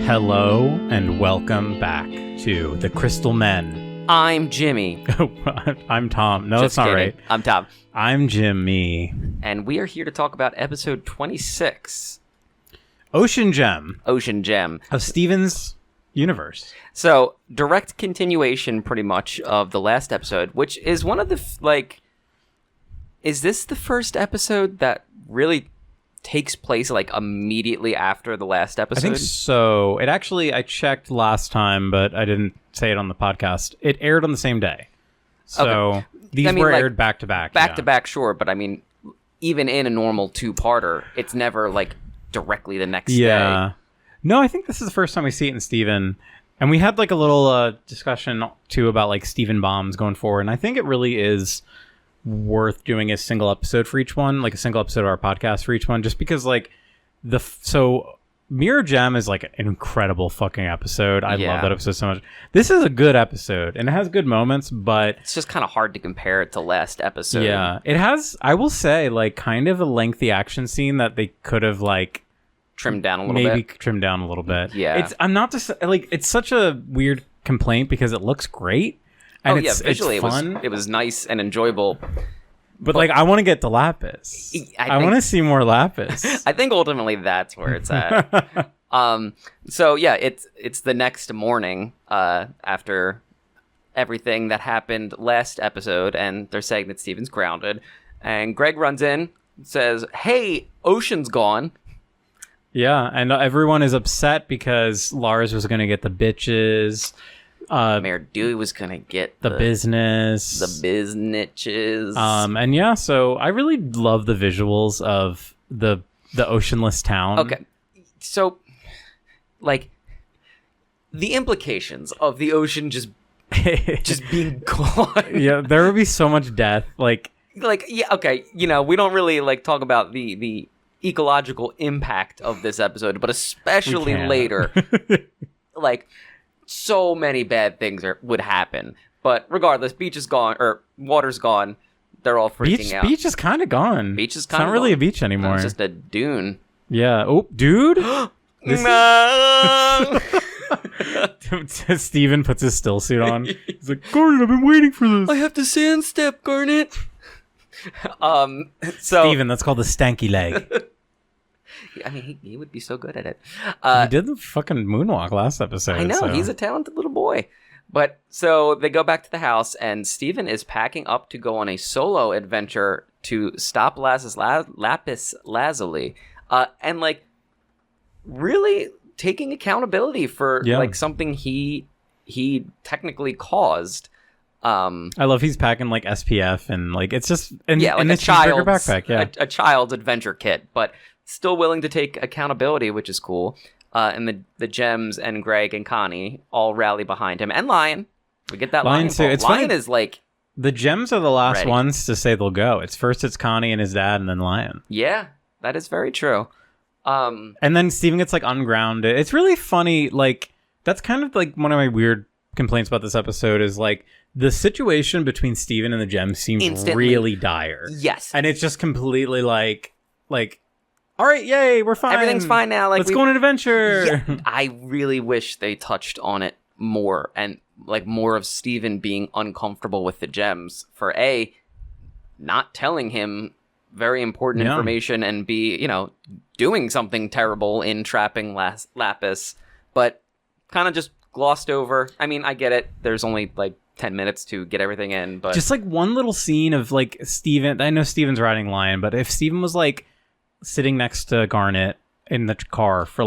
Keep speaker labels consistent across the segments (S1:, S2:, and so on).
S1: Hello and welcome back to The Crystal Men.
S2: I'm Jimmy.
S1: I'm Tom. No,
S2: Just
S1: that's not
S2: kidding.
S1: right.
S2: I'm Tom.
S1: I'm Jimmy.
S2: And we are here to talk about episode 26,
S1: Ocean Gem
S2: Ocean Gem.
S1: of Steven's universe.
S2: So, direct continuation pretty much of the last episode, which is one of the, is this the first episode that really takes place, immediately after the last episode?
S1: I think so. It actually, I checked last time, but I didn't say it on the podcast. It aired on the same day. So, these were aired back to back.
S2: Back to back, sure, but I mean, even in a normal two-parter, it's never, directly the next day.
S1: No, I think this is the first time we see it in Steven. And we had, a little discussion, too, about, Steven bombs going forward. And I think it really is worth doing a single episode for each one, a single episode of our podcast for each one, just because, so Mirror Gem is, an incredible fucking episode. I love that episode so much. This is a good episode, and it has good moments, but
S2: it's just kind of hard to compare it to last episode.
S1: Yeah, it has, I will say, kind of a lengthy action scene that they could have,
S2: trimmed down a little bit.
S1: Maybe trimmed down a little bit.
S2: Yeah.
S1: I'm not just it's such a weird complaint because it looks great. And
S2: visually
S1: it's fun.
S2: it was nice and enjoyable.
S1: But I want to get to Lapis. I want to see more Lapis.
S2: I think ultimately that's where it's at. So yeah, it's the next morning after everything that happened last episode, and they're saying that Steven's grounded. And Greg runs in, says, "Hey, Ocean's gone."
S1: Yeah, and everyone is upset because Lars was going to get the bitches.
S2: Mayor Dewey was going to get
S1: the business.
S2: The businesses.
S1: And yeah, so I really love the visuals of the oceanless town.
S2: Okay. So, the implications of the ocean just being gone.
S1: Yeah, there would be so much death.
S2: Yeah, okay, we don't really, talk about the ecological impact of this episode, but especially later, so many bad things would happen. But regardless, beach is gone, or water's gone. They're all freaking out.
S1: Beach is kind of gone.
S2: Beach is kind of
S1: not really a beach anymore.
S2: It's just a dune.
S1: Yeah. Oh, dude.
S2: No.
S1: Steven puts his still suit on. He's like, Garnet, I've been waiting for this.
S2: I have to sand step, Garnet. So
S1: Steven, that's called the stanky leg.
S2: I mean, he would be so good at it.
S1: He did the fucking moonwalk last episode.
S2: I know, he's a talented little boy. But so they go back to the house, and Steven is packing up to go on a solo adventure to stop Lapis Lazuli. And really taking accountability for something he technically caused.
S1: I love he's packing SPF and it's just and
S2: a child's
S1: backpack,
S2: a child's adventure kit, but still willing to take accountability, which is cool. And the Gems and Greg and Connie all rally behind him, and Lion. We get that Lion
S1: too. It's
S2: Lion
S1: funny.
S2: Is
S1: the Gems are the last
S2: ready.
S1: ones to say they'll go. It's Connie and his dad, and then Lion.
S2: Yeah, that is very true.
S1: And then Steven gets ungrounded. It's really funny. That's kind of one of my weird complaints about this episode is the situation between Steven and the Gems seems
S2: instantly
S1: really dire.
S2: Yes,
S1: and it's just completely all right, yay, we're fine.
S2: Everything's fine now.
S1: Let's go on an adventure.
S2: Yeah, I really wish they touched on it more, and more of Steven being uncomfortable with the Gems for A, not telling him very important information, and B, doing something terrible in trapping Lapis, but kind of just glossed over. I mean, I get it. There's only 10 minutes to get everything in, but
S1: just one little scene of Steven. I know Steven's riding Lion, but if Steven was sitting next to Garnet in the car for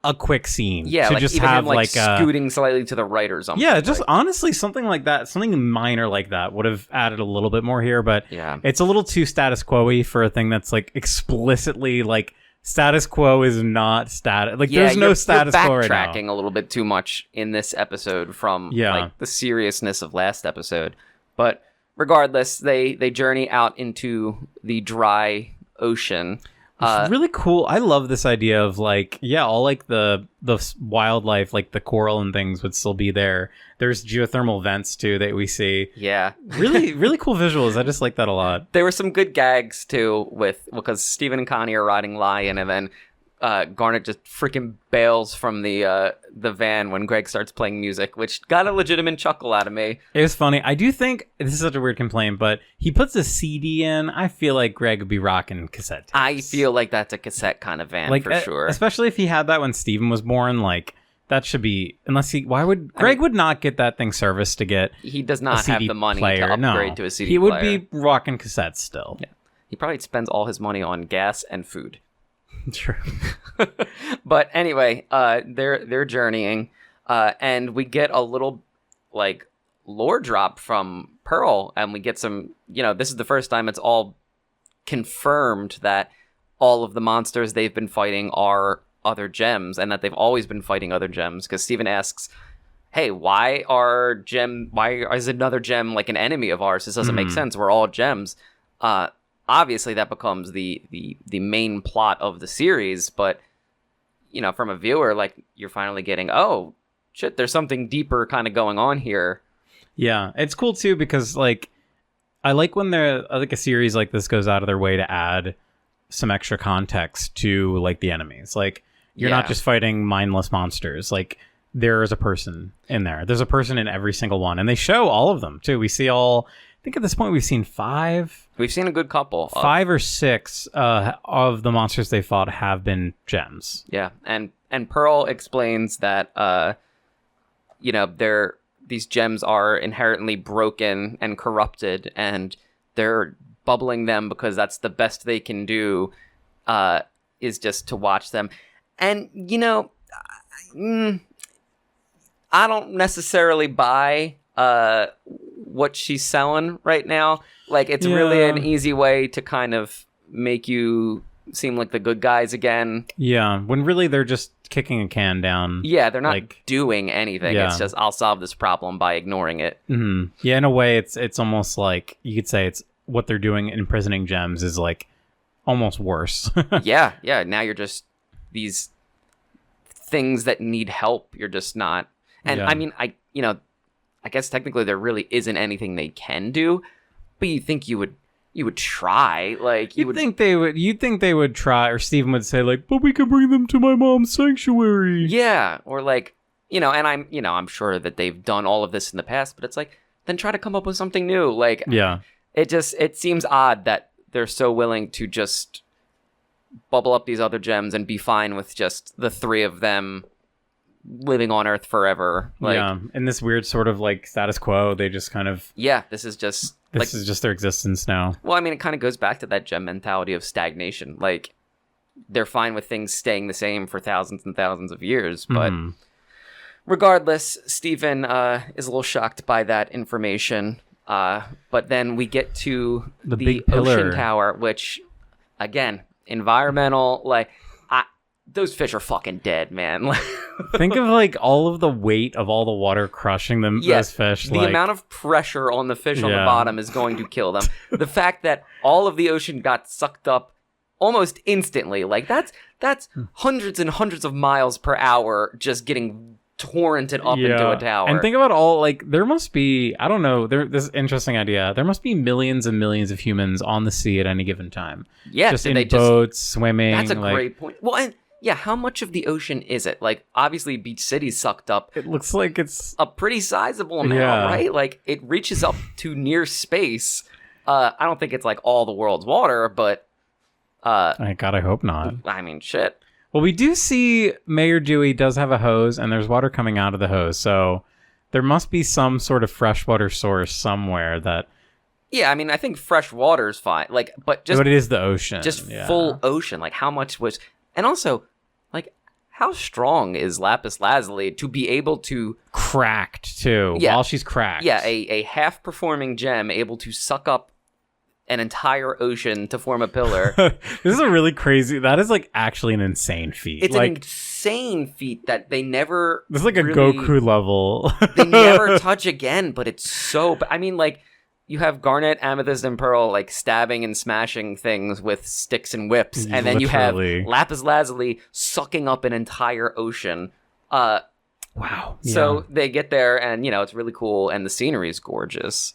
S1: a quick scene, to just
S2: even
S1: have
S2: him, scooting slightly to the right or something.
S1: Yeah, just honestly something like that, something minor like that would have added a little bit more here, but it's a little too status quo-y for a thing that's explicitly status quo is not status. There's no status quo right now.
S2: Backtracking a little bit too much in this episode from the seriousness of last episode. But regardless, they journey out into the dry ocean.
S1: It's really cool. I love this idea of all the wildlife, the coral and things would still be there. There's geothermal vents too that we see.
S2: Yeah.
S1: Really, really cool visuals. I just like that a lot.
S2: There were some good gags too because Steven and Connie are riding Lion, and then Garnet just freaking bails from the van when Greg starts playing music, which got a legitimate chuckle out of me.
S1: It was funny. I do think this is such a weird complaint, but he puts a CD in. I feel like Greg would be rocking cassette tapes.
S2: I feel like that's a cassette kind of van,
S1: like,
S2: for sure.
S1: Especially if he had that when Steven was born. Like, that should be, Greg would not get that thing serviced to get
S2: he does not have the money
S1: player.
S2: to upgrade to a CD
S1: player. He would
S2: player.
S1: be rocking cassettes still.
S2: Yeah. He probably spends all his money on gas and food.
S1: True.
S2: But anyway, they're journeying, and we get a little like lore drop from Pearl, and we get some. This is the first time it's all confirmed that all of the monsters they've been fighting are other gems, and that they've always been fighting other gems. Because Steven asks, "Hey, why is another gem like an enemy of ours? This doesn't make sense. We're all gems." Obviously, that becomes the main plot of the series, but from a viewer, like, you're finally getting, oh shit, there's something deeper kind of going on here.
S1: Yeah, it's cool too because like I like when a series like this goes out of their way to add some extra context to like the enemies. Like, you're not just fighting mindless monsters. Like, there is a person in there. There's a person in every single one, and they show all of them too. We see all. I think at this point we've seen 5.
S2: We've seen a good couple.
S1: 5 or 6 of the monsters they fought have been gems.
S2: Yeah, and Pearl explains that these gems are inherently broken and corrupted, and they're bubbling them because that's the best they can do, is just to watch them. And I don't necessarily buy what she's selling right now. Like, it's really an easy way to kind of make you seem like the good guys again.
S1: Yeah, when really they're just kicking a can down.
S2: Yeah, they're not doing anything. Yeah. It's just, I'll solve this problem by ignoring it.
S1: Mm-hmm. Yeah, in a way, it's almost like you could say it's what they're doing imprisoning gems is like almost worse.
S2: Yeah. Now you're just these things that need help. You're just not. And I mean, I guess technically there really isn't anything they can do, but you think you would try. Like, you'd think they would try, or Steven would say like, but we can bring them to my mom's sanctuary. Yeah, or like, and I'm sure that they've done all of this in the past, but it's like, then try to come up with something new. Like, yeah, it seems odd that they're so willing to just bubble up these other gems and be fine with just the 3 of them living on Earth forever. Like, yeah,
S1: in this weird sort of like status quo, they just kind of
S2: this is just
S1: their existence now.
S2: Well, I mean, it kind of goes back to that gem mentality of stagnation. Like, they're fine with things staying the same for thousands and thousands of years, but regardless, Steven is a little shocked by that information. But then we get to the
S1: big
S2: ocean tower, which, again, environmental, like, those fish are fucking dead, man.
S1: Think of like all of the weight of all the water crushing them. Those fish.
S2: The amount of pressure on the fish on the bottom is going to kill them. The fact that all of the ocean got sucked up almost instantly, like that's hundreds and hundreds of miles per hour just getting torrented up into a tower.
S1: And think about all, like, there must be, I don't know, this interesting idea. There must be millions and millions of humans on the sea at any given time.
S2: Yeah,
S1: just in boats, swimming.
S2: That's a great point. Well, and yeah, how much of the ocean is it? Like, obviously, Beach City's sucked up.
S1: It looks like it's
S2: a pretty sizable amount, right? Like, it reaches up to near space. I don't think it's like all the world's water, but
S1: God, I hope not.
S2: I mean, shit.
S1: Well, we do see Mayor Dewey does have a hose, and there's water coming out of the hose, so there must be some sort of freshwater source somewhere that.
S2: Yeah, I mean, I think fresh water is fine. Like, but
S1: it is the ocean,
S2: just full ocean. Like, how much was, and also, like, how strong is Lapis Lazuli to be able to
S1: cracked too?
S2: Yeah,
S1: while she's cracked.
S2: Yeah, a half performing gem able to suck up an entire ocean to form a pillar.
S1: This is a really crazy. That is like actually an insane feat.
S2: It's like an insane feat that they never.
S1: This is like really, a Goku level.
S2: They never touch again, but it's so. I mean, like, you have Garnet, Amethyst, and Pearl like stabbing and smashing things with sticks and whips, and then you have Lapis Lazuli sucking up an entire ocean.
S1: Wow.
S2: So they get there, and it's really cool, and the scenery is gorgeous.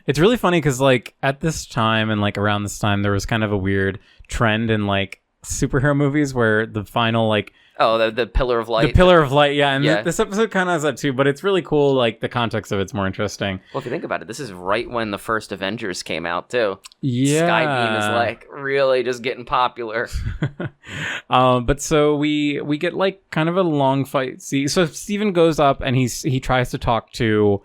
S1: It's really funny because, like, at this time and, like, around this time, there was kind of a weird trend in, like, superhero movies where the final like
S2: the Pillar of Light.
S1: The Pillar of Light, yeah. And
S2: Yeah.
S1: this episode kind of has that too, but it's really cool. Like the context of it's more interesting.
S2: Well, if you think about it, this is right when the first Avengers came out too.
S1: Yeah.
S2: Skybeam is like really just getting popular.
S1: But so we get like kind of a long fight. See, so Steven goes up and he tries to talk to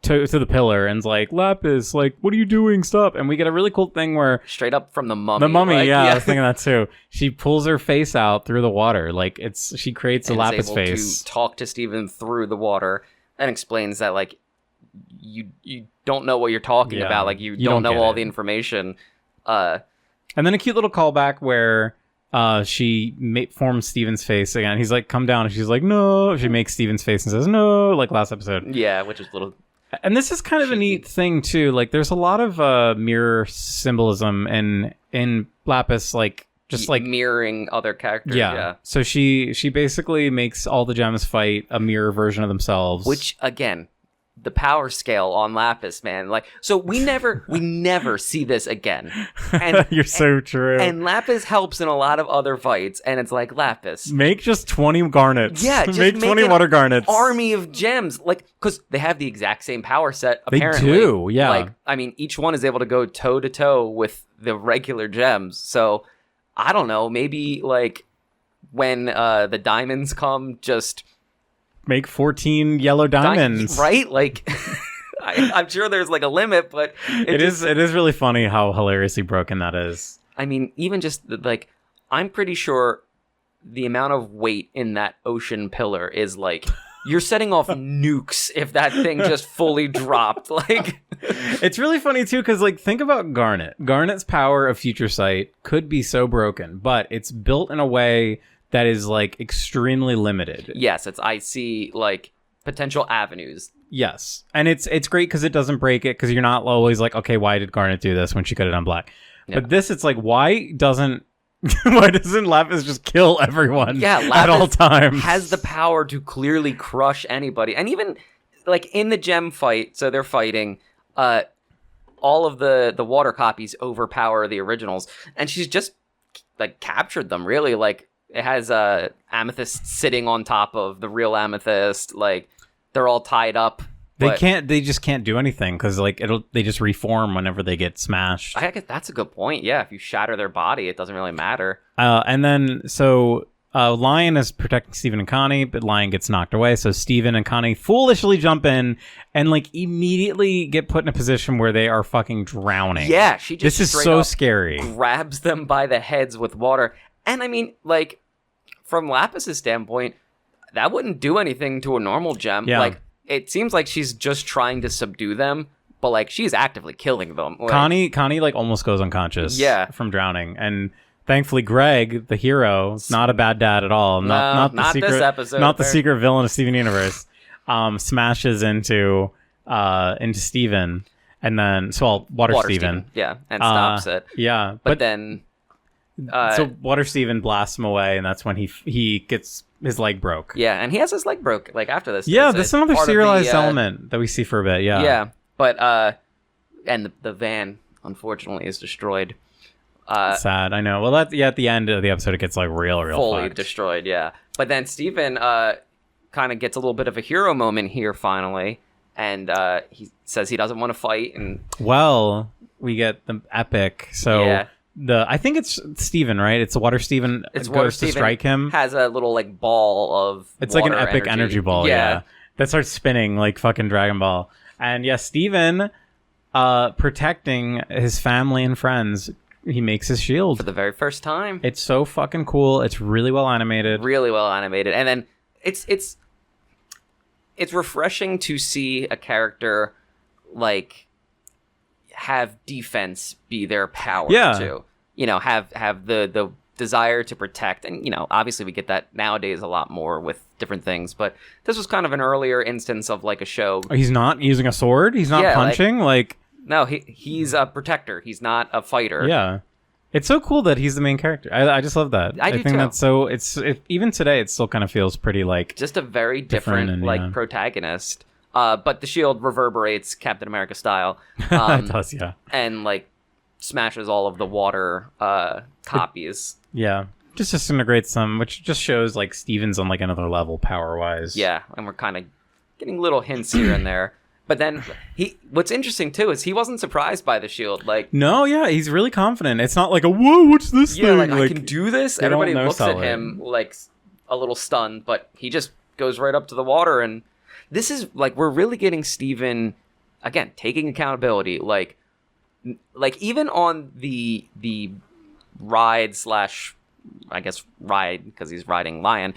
S1: the pillar and's like, Lapis, like, what are you doing? Stop. And we get a really cool thing where
S2: straight up from the mummy.
S1: the mummy,
S2: like,
S1: I was thinking that too. She pulls her face out through the water. Like she creates a
S2: and
S1: Lapis
S2: is able
S1: face.
S2: to talk to Steven through the water and explains that like you don't know what you're talking
S1: Yeah,
S2: about. Like you
S1: don't
S2: don't know
S1: get
S2: all
S1: it.
S2: the information.
S1: And then a cute little callback where she forms Steven's face again. He's like, come down. And she's like, no. She makes Steven's face and says, no, like last episode.
S2: Yeah, which is a little...
S1: And this is kind of a neat thing, too. Like, there's a lot of mirror symbolism in Lapis, like, just like...
S2: mirroring other characters, yeah.
S1: So she basically makes all the gems fight a mirror version of themselves.
S2: Which, again... the power scale on Lapis, man. Like, so we never see this again. And
S1: You're so true.
S2: And Lapis helps in a lot of other fights, and it's like, Lapis,
S1: make just 20 garnets.
S2: yeah, just
S1: make 20
S2: an
S1: water garnets.
S2: army of gems, like, because they have the exact same power set. Apparently,
S1: They do, yeah.
S2: Like, I mean, each one is able to go toe to toe with the regular gems. So, I don't know, maybe like when the diamonds come, just.
S1: Make 14 yellow diamonds.
S2: Right? Like, I'm sure there's like a limit, but
S1: it is really funny how hilariously broken that is.
S2: I mean, even just like, I'm pretty sure the amount of weight in that ocean pillar is like, you're setting off nukes if that thing just fully dropped. Like,
S1: it's really funny too, because like, think about Garnet. Garnet's power of Future Sight could be so broken, but it's built in a way that is like extremely limited.
S2: Yes, I see like potential avenues.
S1: Yes, and it's great because it doesn't break it, because you're not always like, okay, why did Garnet do this when she could have done black? Yeah. But this, it's like, why doesn't Lapis just kill everyone?
S2: Yeah, Lapis
S1: at all times
S2: has the power to clearly crush anybody, and even like in the gem fight, so they're fighting. All of the water copies overpower the originals, and she's just like captured them. Really, like. It has Amethyst sitting on top of the real Amethyst. Like, they're all tied up.
S1: They just can't do anything, because like they just reform whenever they get smashed.
S2: I guess that's a good point. Yeah, if you shatter their body, it doesn't really matter.
S1: And then so Lion is protecting Steven and Connie, but Lion gets knocked away. So Steven and Connie foolishly jump in and like immediately get put in a position where they are fucking drowning.
S2: Yeah, she just
S1: this is so scary.
S2: Grabs them by the heads with water. And I mean, like, from Lapis's standpoint, that wouldn't do anything to a normal gem.
S1: Yeah.
S2: Like, it seems like she's just trying to subdue them, but like she's actively killing them. Like,
S1: Connie like almost goes unconscious.
S2: Yeah.
S1: From drowning, and thankfully Greg, the hero, not a bad dad at all. Not the secret,
S2: this episode.
S1: Not the secret villain of Steven Universe. Smashes into Steven, and then Water Steven.
S2: Yeah, and stops it.
S1: Yeah,
S2: but then.
S1: So Water Steven blasts him away, and that's when he gets his leg broke.
S2: Yeah, and he has his leg broke like after this.
S1: Yeah, that's another serialized element that we see for a bit. Yeah.
S2: Yeah, but and the van unfortunately is destroyed.
S1: Sad, I know. Well, at the end of the episode, it gets like real
S2: fully
S1: fucked.
S2: destroyed. Yeah, but then Steven kind of gets a little bit of a hero moment here finally, and he says he doesn't want to fight, and
S1: we get the epic. So. Yeah. I think it's Steven, right? It's the Water Steven goes to strike him.
S2: Has a little like ball of
S1: It's like an epic energy ball, yeah. That starts spinning like fucking Dragon Ball. And yeah, Steven protecting his family and friends, he makes his shield.
S2: For the very first time.
S1: It's so fucking cool. It's really well animated.
S2: And then it's refreshing to see a character like have defense be their power too. You know, have the desire to protect, and you know, obviously we get that nowadays a lot more with different things, but this was kind of an earlier instance of like a show.
S1: He's not using a sword, he's not punching, like
S2: no, he's a protector, he's not a fighter.
S1: Yeah. It's so cool that he's the main character. I just love that.
S2: I do
S1: think
S2: too.
S1: That's so even today it still kind of feels pretty like
S2: just a very different and, protagonist. But the shield reverberates Captain America style.
S1: It does, yeah.
S2: And like smashes all of the water copies.
S1: Yeah. just disintegrates them, which just shows like Steven's on like another level power wise.
S2: Yeah, and we're kind of getting little hints here and there. But then what's interesting too is he wasn't surprised by the shield. Like,
S1: no, yeah, he's really confident. It's not like a whoa, what's this thing?
S2: Like I can do this. Everybody looks at him like a little stunned, but he just goes right up to the water. And this is like we're really getting Steven again taking accountability. Like even on the ride / I guess ride because he's riding Lion.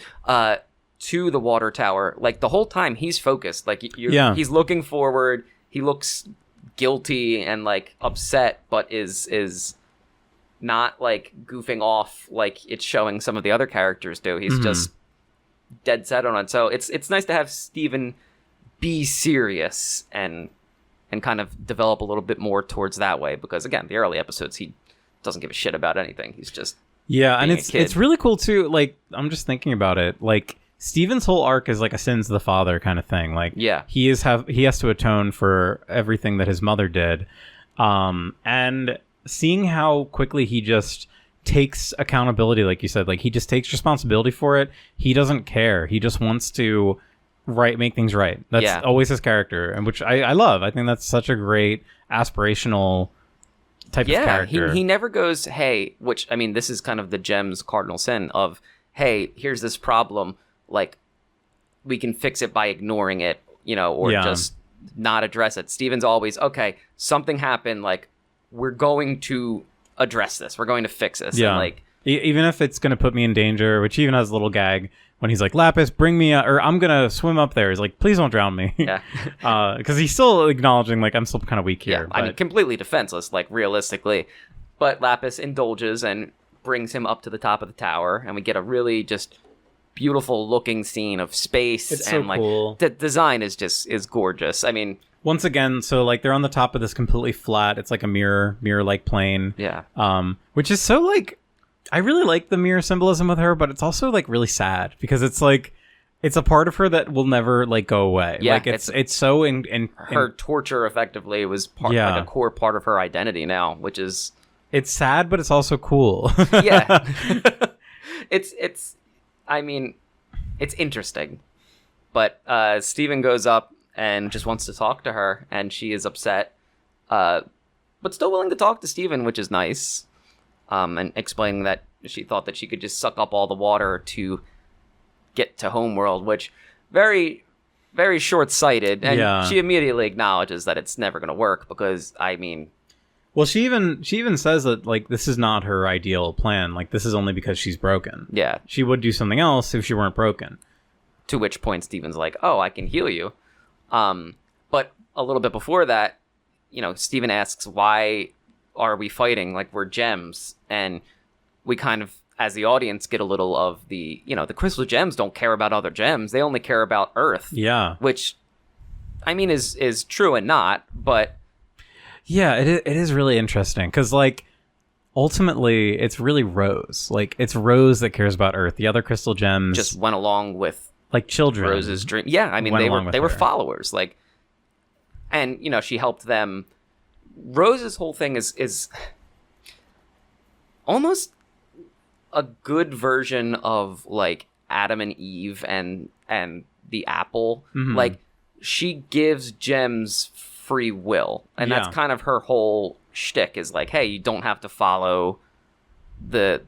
S2: To the water tower, like the whole time he's focused, like he's looking forward, he looks guilty and like upset, but is not like goofing off like it's showing some of the other characters do. He's just dead set on it. So it's nice to have Steven be serious and kind of develop a little bit more towards that way, because again, the early episodes he doesn't give a shit about anything. He's just
S1: and it's really cool too. Like I'm just thinking about it, like Steven's whole arc is like a sins of the father kind of thing. Like he has to atone for everything that his mother did, and seeing how quickly he just takes accountability, like you said, like he just takes responsibility for it. He doesn't care. He just wants to make things right. That's always his character, and which I love. I think that's such a great aspirational type of character.
S2: He never goes, hey, which I mean, this is kind of the Gem's cardinal sin of, hey, here's this problem. Like, we can fix it by ignoring it, or just not address it. Steven's always, okay, something happened, like, we're going to address this. We're going to fix this.
S1: Yeah.
S2: And, like,
S1: even if it's going to put me in danger, which even has a little gag when he's like, Lapis, bring me or I'm going to swim up there. He's like, please don't drown me.
S2: Yeah.
S1: Because he's still acknowledging, like, I'm still kind of weak here.
S2: I mean, completely defenseless, like, realistically. But Lapis indulges and brings him up to the top of the tower, and we get a really just beautiful looking scene of space.
S1: It's
S2: and
S1: so
S2: like
S1: cool.
S2: The design is gorgeous. I mean,
S1: once again, so like they're on the top of this completely flat, it's like a mirror like plane.
S2: Yeah.
S1: Which is so like, I really like the mirror symbolism with her, but it's also like really sad because it's like it's a part of her that will never like go away.
S2: Yeah,
S1: like it's so in
S2: her torture effectively was like a core part of her identity now, which is
S1: it's sad, but it's also cool.
S2: Yeah. It's I mean, it's interesting, but Steven goes up and just wants to talk to her, and she is upset, but still willing to talk to Steven, which is nice, and explaining that she thought that she could just suck up all the water to get to Homeworld, which very, very short-sighted, and she immediately acknowledges that it's never going to work because, I mean...
S1: Well, she even says that like this is not her ideal plan. Like this is only because she's broken.
S2: Yeah,
S1: she would do something else if she weren't broken.
S2: To which point Steven's like, "Oh, I can heal you." But a little bit before that, Steven asks, "Why are we fighting? Like we're gems." And we kind of, as the audience, get a little of the crystal gems don't care about other gems. They only care about Earth.
S1: Yeah,
S2: which I mean is true and not, but.
S1: Yeah, it is really interesting because, like, ultimately, it's really Rose. Like, it's Rose that cares about Earth. The other crystal gems
S2: just went along with
S1: like children.
S2: Rose's dream. Yeah, I mean they were followers. Like, and she helped them. Rose's whole thing is almost a good version of like Adam and Eve and the apple. Mm-hmm. Like, she gives gems free will, and that's kind of her whole shtick is like, hey, you don't have to follow the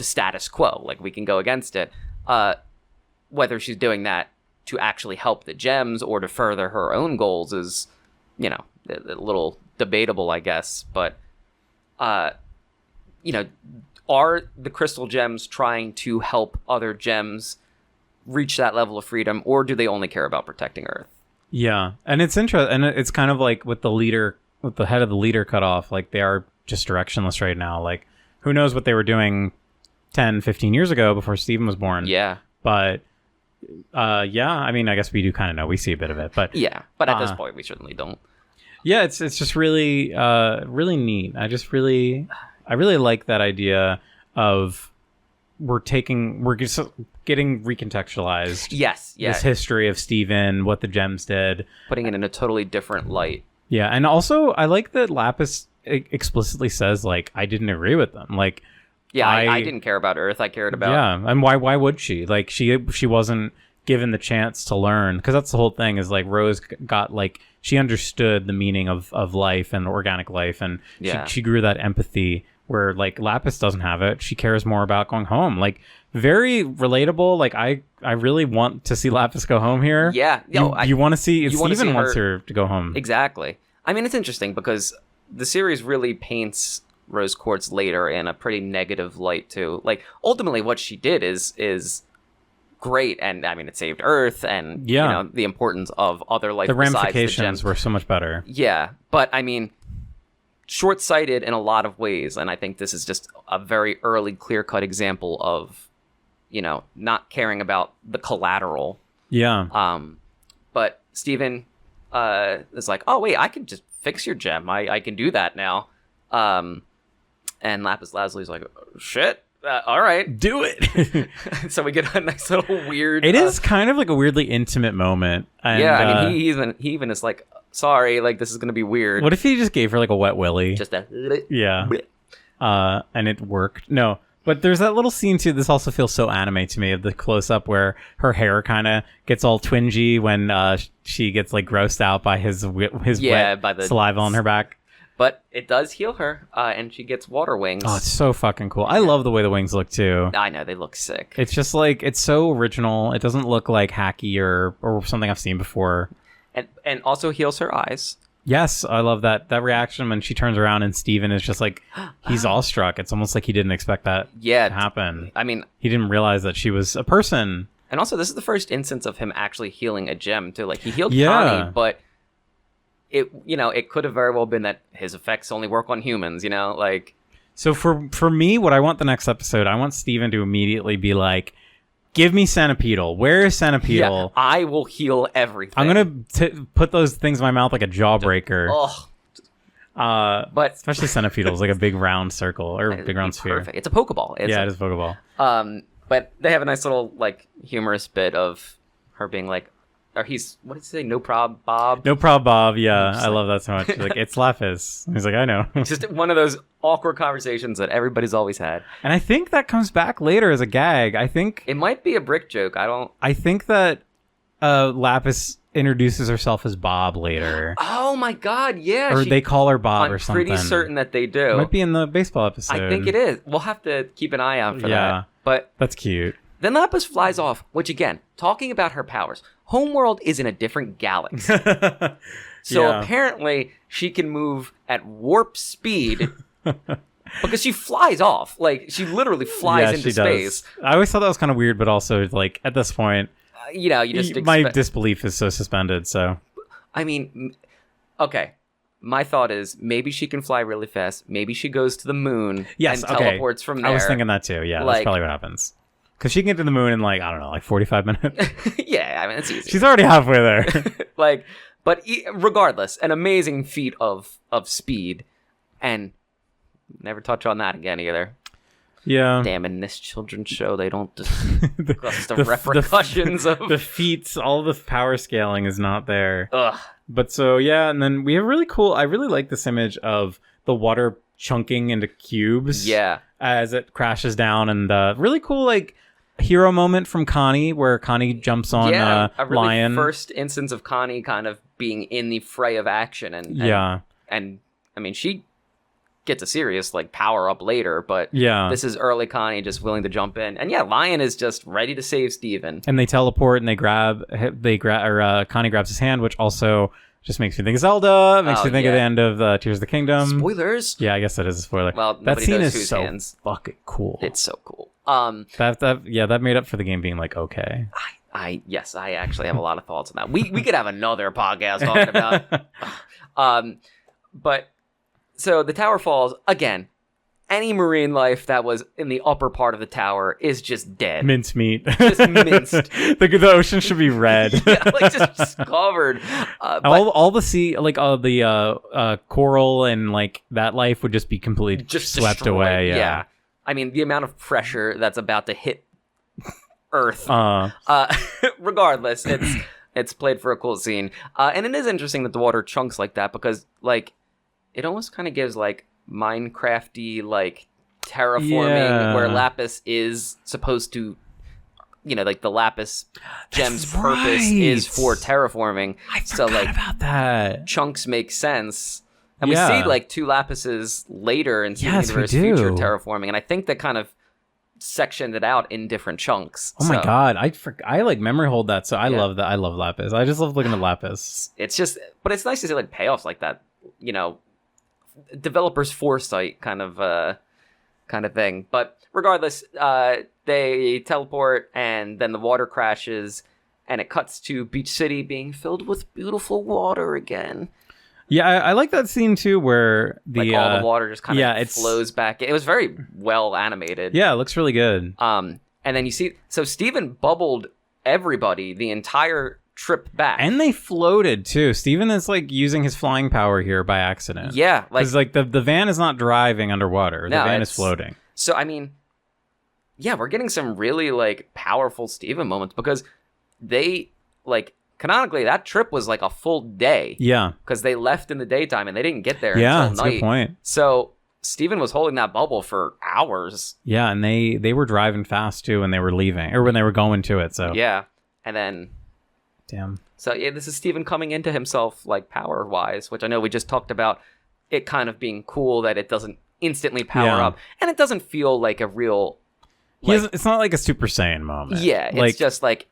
S2: status quo, like we can go against it. Whether she's doing that to actually help the gems or to further her own goals is a little debatable, I guess, but are the crystal gems trying to help other gems reach that level of freedom, or do they only care about protecting Earth?
S1: Yeah, and it's interesting, and it's kind of like with the head of the leader cut off, like they are just directionless right now. Like, who knows what they were doing 10, 15 years ago before Steven was born.
S2: Yeah.
S1: But, I mean, I guess we do kind of know. We see a bit of it, but...
S2: Yeah, but at this point, we certainly don't.
S1: Yeah, it's just really, really neat. I really like that idea of we're just getting recontextualized.
S2: Yes, yeah.
S1: This history of Steven, what the gems did.
S2: Putting it in a totally different light.
S1: Yeah, and also I like that Lapis explicitly says, like, I didn't agree with them. Like,
S2: Yeah, I didn't care about Earth. I cared about...
S1: Yeah, and why would she? Like, she wasn't given the chance to learn, because that's the whole thing, is like Rose got like, she understood the meaning of life and organic life, and she grew that empathy where like Lapis doesn't have it. She cares more about going home. Like, very relatable. Like, I really want to see Lapis go home here.
S2: Yeah.
S1: You want to see... Steven wants her to go home.
S2: Exactly. I mean, it's interesting because the series really paints Rose Quartz later in a pretty negative light too. Like, ultimately what she did is great, and I mean, it saved Earth, and you know, the importance of other life. The
S1: ramifications were so much better.
S2: Yeah, but I mean, short-sighted in a lot of ways, and I think this is just a very early, clear-cut example of, you know, not caring about the collateral.
S1: Yeah.
S2: But Steven is like, oh wait, I can just fix your gem. I can do that now. And Lapis Lazuli's like, shit, all right,
S1: do it.
S2: So we get a nice little weird.
S1: It is kind of like a weirdly intimate moment. And,
S2: yeah, I mean, he even is like, sorry, like this is gonna be weird.
S1: What if he just gave her like a wet willy?
S2: Just a
S1: yeah. And it worked. No, but there's that little scene too. This also feels so anime to me, of the close up where her hair kind of gets all twingy when she gets like grossed out by his wet
S2: by the
S1: saliva on her back.
S2: But it does heal her, and she gets water wings.
S1: Oh, it's so fucking cool. I love the way the wings look, too.
S2: I know, they look sick.
S1: It's just like, it's so original. It doesn't look like hacky or something I've seen before.
S2: And also heals her eyes.
S1: Yes, I love that reaction when she turns around and Steven is just like, he's awestruck. It's almost like he didn't expect that to happen.
S2: I mean...
S1: He didn't realize that she was a person.
S2: And also, this is the first instance of him actually healing a gem, too. Like, he healed Connie, but... It could have very well been that his effects only work on humans, you know, like.
S1: So for me, what I want the next episode, I want Steven to immediately be like, give me Centipedal. Where is Centipedal?
S2: Yeah, I will heal everything.
S1: I'm going to put those things in my mouth like a jawbreaker. But especially Centipedal is like a big round circle or big round sphere.
S2: Perfect. It's a Pokeball.
S1: It is a Pokeball.
S2: But they have a nice little like humorous bit of her being like, what did he say? No prob, Bob?
S1: No prob, Bob. Yeah, I love that so much. She's like, it's Lapis. He's like, I know.
S2: Just one of those awkward conversations that everybody's always had.
S1: And I think that comes back later as a gag. I think...
S2: It might be a brick joke.
S1: I think that Lapis introduces herself as Bob later.
S2: Oh my god, yeah.
S1: Or they call her Bob or something.
S2: I'm pretty certain that they do.
S1: It might be in the baseball episode.
S2: I think it is. We'll have to keep an eye out for that. But
S1: that's cute.
S2: Then Lapis flies off, which again, talking about her powers, Homeworld is in a different galaxy. So apparently she can move at warp speed because she flies off. Like, she literally flies into space.
S1: I always thought that was kind of weird, but also, like, at this point,
S2: you just
S1: my disbelief is so suspended, so.
S2: I mean, okay. My thought is maybe she can fly really fast. Maybe she goes to the moon and teleports from there.
S1: I was thinking that too. Yeah, that's probably what happens. Because she can get to the moon in, like, I don't know, like 45 minutes.
S2: Yeah, I mean, it's easy.
S1: She's already halfway there.
S2: But regardless, an amazing feat of speed. And never touch on that again either.
S1: Yeah.
S2: Damn, in this children's show, they don't discuss the repercussions of...
S1: The feats, all the power scaling is not there.
S2: Ugh.
S1: But so, yeah, and then we have really cool... I really like this image of the water chunking into cubes.
S2: Yeah.
S1: As it crashes down, and really cool, like, hero moment from Connie, where Connie jumps on
S2: a really
S1: Lion.
S2: First instance of Connie kind of being in the fray of action, and I mean, she gets a serious like power up later, but this is early Connie just willing to jump in, and Lion is just ready to save Steven.
S1: And they teleport and Connie grabs his hand, which also just makes me think of Zelda. Makes me think of the end of Tears of the Kingdom.
S2: Spoilers.
S1: Yeah, I guess that is a spoiler.
S2: Well,
S1: that scene is so
S2: hands.
S1: fucking cool.
S2: It's so cool.
S1: That made up for the game being like okay.
S2: I actually have a lot of thoughts on that. We could have another podcast talking about. But so the tower falls again. Any marine life that was in the upper part of the tower is just dead.
S1: Mincemeat.
S2: Just minced.
S1: The ocean should be red.
S2: just covered.
S1: All the sea, like the coral and like that life would just be completely just swept destroyed. Away. Yeah.
S2: I mean, the amount of pressure that's about to hit Earth. Regardless, it's played for a cool scene. And it is interesting that the water chunks like that because like it almost kind of gives like Minecrafty like terraforming where Lapis is supposed to, like the Lapis gem's purpose is for terraforming.
S1: I forgot about that.
S2: Chunks make sense. And we see like 2 Lapises later in Steven Universe Future terraforming, and I think they kind of sectioned it out in different chunks.
S1: Oh my god, I like memory hold that, so I love that. I love Lapis. I just love looking at Lapis.
S2: It's just, but it's nice to see like payoffs like that. Developers' foresight kind of thing. But regardless, they teleport, and then the water crashes, and it cuts to Beach City being filled with beautiful water again.
S1: Yeah, I like that scene too, where
S2: all the water just kind of flows back. It was very well animated.
S1: Yeah, it looks really good.
S2: And then you see, so Steven bubbled everybody the entire trip back,
S1: and they floated too. Steven is like using his flying power here by accident.
S2: Yeah,
S1: because like the van is not driving underwater. The van is floating.
S2: So I mean, yeah, we're getting some really like powerful Steven moments because they like. Canonically, that trip was like a full day. Yeah. Because they left in the daytime and they didn't get there until night. Yeah, that's a good point. So Steven was holding that bubble for hours.
S1: Yeah, and they were driving fast too when they were leaving, or when they were going to it, so.
S2: Yeah, and then...
S1: Damn.
S2: So yeah, this is Steven coming into himself, like, power-wise, which I know we just talked about it kind of being cool that it doesn't instantly power up. And it doesn't feel like a real... Like,
S1: it's not like a Super Saiyan moment.
S2: Yeah, it's just like...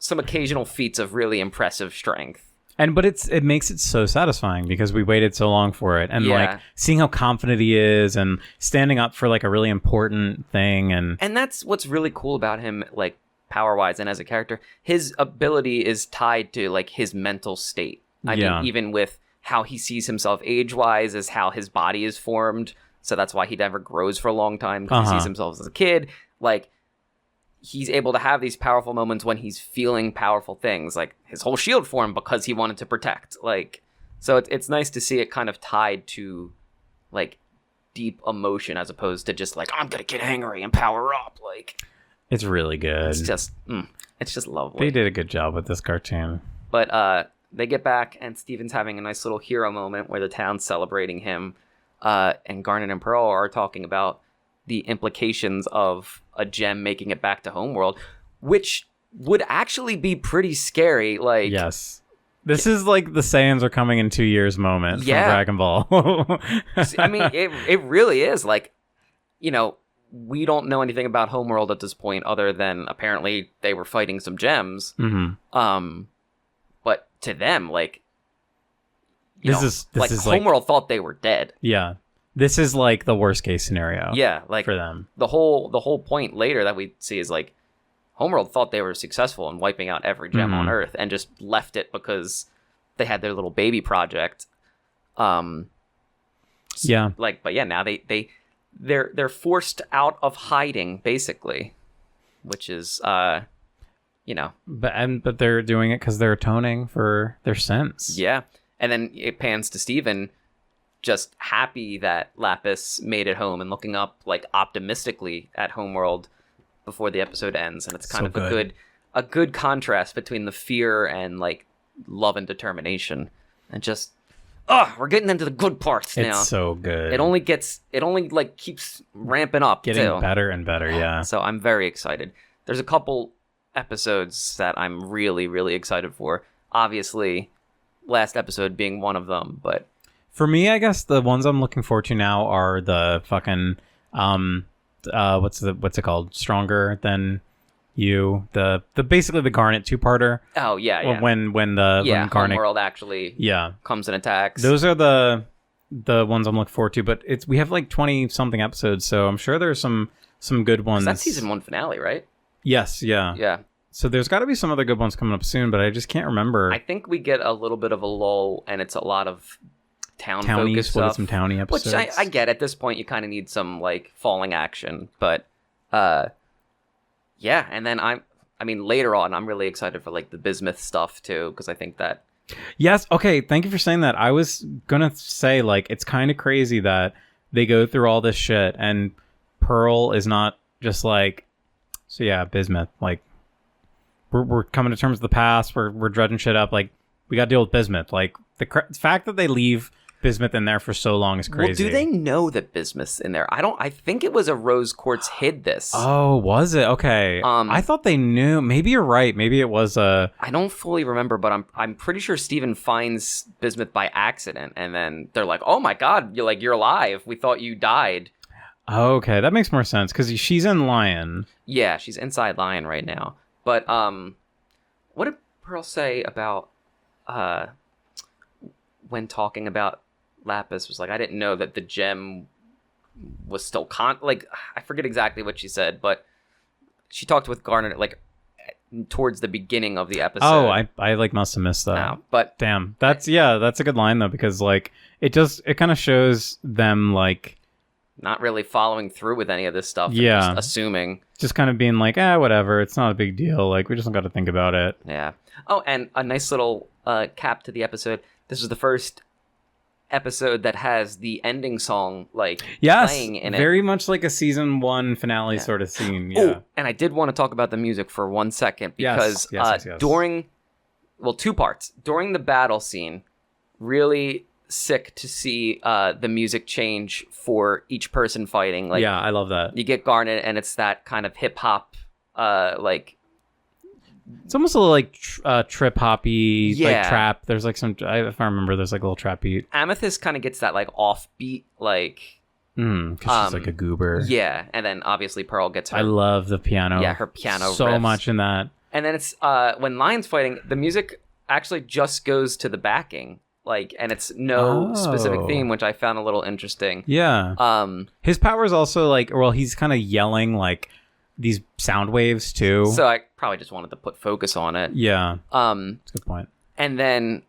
S2: some occasional feats of really impressive strength.
S1: But it makes it so satisfying because we waited so long for it. And like seeing how confident he is and standing up for like a really important thing. And
S2: that's what's really cool about him, like power wise and as a character. His ability is tied to like his mental state. I mean, even with how he sees himself age wise is how his body is formed. So that's why he never grows for a long time because he sees himself as a kid. Like, he's able to have these powerful moments when he's feeling powerful things, like his whole shield formed because he wanted to protect. Like, so it's nice to see it kind of tied to like deep emotion as opposed to just like, I'm gonna get angry and power up. Like,
S1: it's really good.
S2: It's just lovely.
S1: They did a good job with this cartoon.
S2: But they get back and Steven's having a nice little hero moment where the town's celebrating him, and Garnet and Pearl are talking about the implications of a gem making it back to Homeworld, which would actually be pretty scary. Like,
S1: yes, this is like the Saiyans are coming in 2 years moment from Dragon Ball.
S2: I mean, it really is. Like, we don't know anything about Homeworld at this point, other than apparently they were fighting some gems. Mm-hmm. But to them, like, this is Homeworld thought they were dead.
S1: Yeah. This is like the worst case scenario.
S2: Yeah, like
S1: for them.
S2: The whole point later that we see is like Homeworld thought they were successful in wiping out every gem on Earth and just left it because they had their little baby project. But now they're forced out of hiding basically, which is but
S1: they're doing it because they're atoning for their sins.
S2: Yeah, and then it pans to Steven, just happy that Lapis made it home and looking up like optimistically at Homeworld before the episode ends, and it's kind of a good contrast between the fear and like love and determination, and just we're getting into the good parts now.
S1: It's so good.
S2: It only like keeps ramping up,
S1: getting better and better. Yeah.
S2: So I'm very excited. There's a couple episodes that I'm really, really excited for. Obviously, last episode being one of them, but.
S1: For me, I guess the ones I'm looking forward to now are the fucking what's it called? Stronger Than You. The basically the Garnet 2-parter.
S2: Oh yeah.
S1: When Garnet
S2: Homeworld actually comes and attacks.
S1: Those are the ones I'm looking forward to. But we have like 20 something episodes, so I'm sure there's some good ones.
S2: That's season 1 finale, right?
S1: Yes. Yeah.
S2: Yeah.
S1: So there's got to be some other good ones coming up soon, but I just can't remember.
S2: I think we get a little bit of a lull, and it's a lot of
S1: towny stuff, some towny episodes,
S2: which I get. At this point, you kind of need some like falling action, but and then later on, I'm really excited for like the bismuth stuff too, because I think that
S1: okay, thank you for saying that. I was gonna say like it's kind of crazy that they go through all this shit and Pearl is not just like, so yeah, bismuth, like we're coming to terms with the past, we're dredging shit up, like we gotta deal with bismuth. Like the fact that they leave Bismuth in there for so long is crazy.
S2: Well, do they know that Bismuth's in there? I think it was a rose quartz hid this.
S1: Oh, was it? Okay. I thought they knew. Maybe you're right. Maybe it was a...
S2: I don't fully remember, but I'm pretty sure Steven finds Bismuth by accident, and then they're like, "Oh my God, you're alive. We thought you died."
S1: Okay, that makes more sense because she's in Lion.
S2: Yeah, she's inside Lion right now. But what did Pearl say about when talking about Lapis? Was like, I didn't know that the gem was still I forget exactly what she said, but she talked with Garnet towards the beginning of the episode.
S1: Oh, I must have missed that.
S2: No, but
S1: damn, that's a good line though, because it kind of shows them
S2: not really following through with any of this stuff.
S1: Yeah,
S2: and just assuming,
S1: just kind of being whatever, it's not a big deal. We just don't got to think about it.
S2: Yeah. Oh, and a nice little cap to the episode. This is the first episode that has the ending song playing in it. Very
S1: much like a season 1 finale sort of scene. Yeah.
S2: Oh, and I did want to talk about the music for 1 second because
S1: yes.
S2: during 2 parts during the battle scene, really sick to see the music change for each person fighting.
S1: I love that.
S2: You get Garnet, and it's that kind of hip hop
S1: It's almost a little trip hoppy, trap. There's some, if I remember, there's a little trap beat.
S2: Amethyst kind of gets that offbeat,
S1: because she's a goober.
S2: Yeah, and then obviously Pearl gets her.
S1: I love the piano.
S2: Yeah, her piano
S1: so
S2: riffs.
S1: much in that.
S2: And then it's when Lion's fighting, the music actually just goes to the backing, and it's no specific theme, which I found a little interesting.
S1: Yeah. His power is also he's kind of yelling these sound waves too.
S2: So I probably just wanted to put focus on it.
S1: Yeah. That's a good point.
S2: And then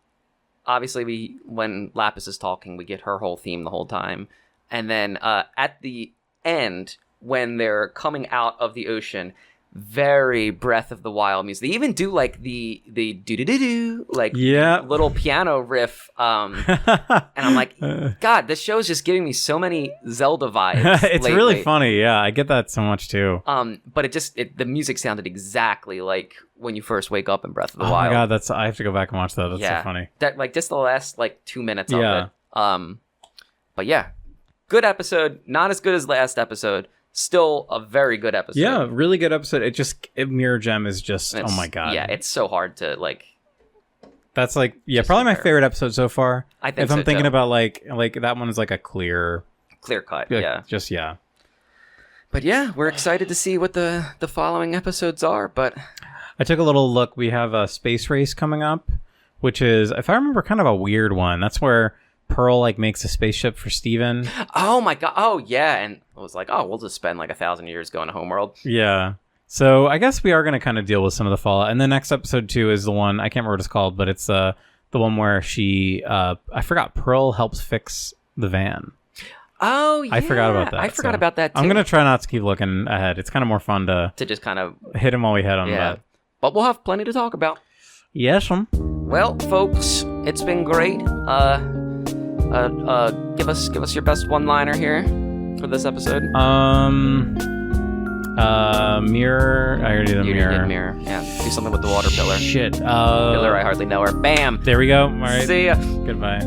S2: obviously when Lapis is talking, we get her whole theme the whole time. And then at the end, when they're coming out of the ocean, very Breath of the Wild music. They even do the do-do-do-do, little piano riff. And I'm like, God, this show is just giving me so many Zelda vibes.
S1: It's
S2: lately.
S1: Really funny. Yeah, I get that so much too.
S2: But the music sounded exactly like when you first wake up in Breath of the
S1: Wild.
S2: Oh
S1: my God, I have to go back and watch that. That's so funny.
S2: That just the last 2 minutes of it. But yeah, good episode. Not as good as last episode. Still a very good episode.
S1: Yeah, really good episode. Mirror Gem is just, oh my God.
S2: Yeah, it's so hard to
S1: That's probably my favorite episode so far.
S2: I think
S1: if I'm thinking about that one is a clear
S2: cut. Yeah.
S1: Just
S2: But yeah, we're excited to see what the following episodes are. But
S1: I took a little look. We have a space race coming up, which is, if I remember, kind of a weird one. That's where Pearl makes a spaceship for Steven.
S2: Oh my God. Oh yeah. And I was we'll just spend 1,000 years going to Homeworld.
S1: Yeah. So I guess we are going to kind of deal with some of the fallout. And the next episode too is the one, I can't remember what it's called, but it's the one where she, I forgot, Pearl helps fix the van.
S2: Oh yeah.
S1: I forgot about that.
S2: I forgot about that too.
S1: I'm going to try not to keep looking ahead. It's kind of more fun to just kind of hit him while we head on that.
S2: But we'll have plenty to talk about.
S1: Yes.
S2: Well, folks, it's been great. Give us your best one-liner here for this episode.
S1: Mirror. I already did a mirror.
S2: Did mirror. Yeah. Do something with the water pillar.
S1: Shit.
S2: Pillar. I hardly know her. Bam.
S1: There we go. All right.
S2: See ya.
S1: Goodbye.